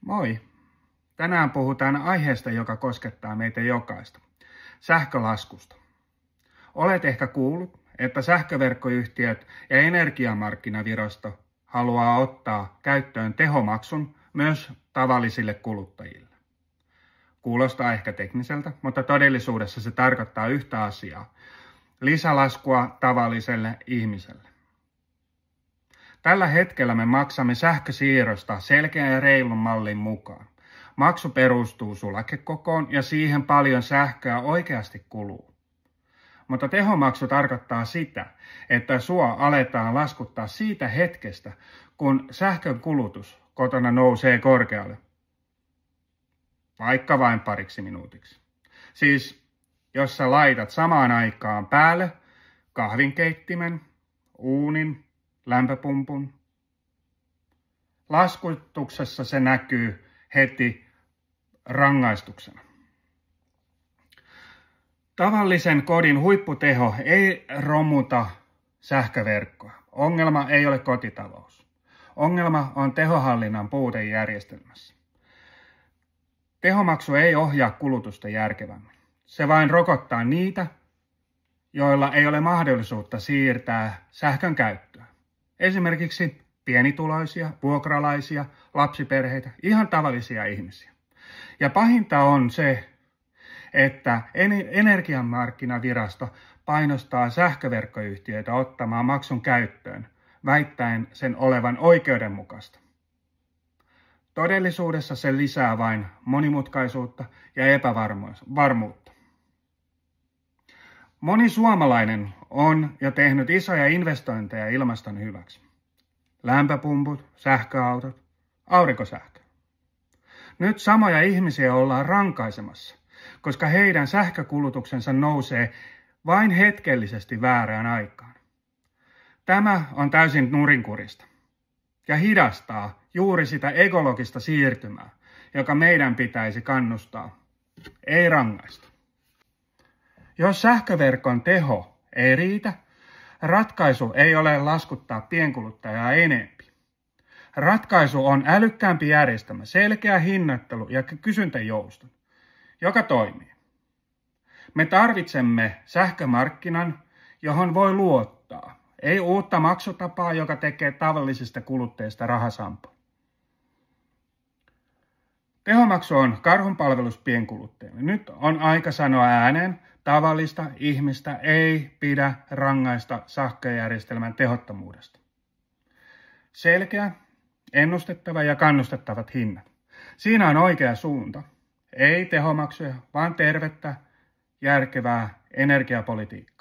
Moi! Tänään puhutaan aiheesta, joka koskettaa meitä jokaista. Sähkölaskusta. Olet ehkä kuullut, että sähköverkkoyhtiöt ja energiamarkkinavirasto haluaa ottaa käyttöön tehomaksun myös tavallisille kuluttajille. Kuulostaa ehkä tekniseltä, mutta todellisuudessa se tarkoittaa yhtä asiaa. Lisälaskua tavalliselle ihmiselle. Tällä hetkellä me maksamme sähkösiirrosta selkeän ja reilun mallin mukaan. Maksu perustuu sulakekokoon ja siihen paljon sähköä oikeasti kuluu. Mutta tehomaksu tarkoittaa sitä, että sua aletaan laskuttaa siitä hetkestä, kun sähkön kulutus kotona nousee korkealle. Vaikka vain pariksi minuutiksi. Siis jos sä laitat samaan aikaan päälle kahvinkeittimen, uunin, lämpöpumpun. Laskutuksessa se näkyy heti rangaistuksena. Tavallisen kodin huipputeho ei romuta sähköverkkoa. Ongelma ei ole kotitalous. Ongelma on tehohallinnan puute järjestelmässä. Tehomaksu ei ohjaa kulutusta järkevämmin. Se vain rokottaa niitä, joilla ei ole mahdollisuutta siirtää sähkön käyttöä. Esimerkiksi pienituloisia, vuokralaisia, lapsiperheitä, ihan tavallisia ihmisiä. Ja pahinta on se, että energiamarkkinavirasto painostaa sähköverkkoyhtiöitä ottamaan maksun käyttöön, väittäen sen olevan oikeudenmukaista. Todellisuudessa se lisää vain monimutkaisuutta ja epävarmuutta. Moni suomalainen on jo tehnyt isoja investointeja ilmaston hyväksi. Lämpöpumput, sähköautot, aurinkosähkö. Nyt samoja ihmisiä ollaan rankaisemassa, koska heidän sähkökulutuksensa nousee vain hetkellisesti väärään aikaan. Tämä on täysin nurinkurista ja hidastaa juuri sitä ekologista siirtymää, joka meidän pitäisi kannustaa, ei rangaista. Jos sähköverkon teho ei riitä, ratkaisu ei ole laskuttaa pienkuluttajaa enempi. Ratkaisu on älykkäämpi järjestelmä, selkeä hinnoittelu ja kysyntäjousto, joka toimii. Me tarvitsemme sähkömarkkinan, johon voi luottaa, ei uutta maksutapaa, joka tekee tavallisista kuluttajista rahasampoa. Tehomaksu on karhunpalvelus pienkuluttajille. Nyt on aika sanoa ääneen, tavallista ihmistä ei pidä rangaista sähköjärjestelmän tehottomuudesta. Selkeä, ennustettava ja kannustettavat hinnat. Siinä on oikea suunta. Ei tehomaksuja, vaan tervettä, järkevää energiapolitiikkaa.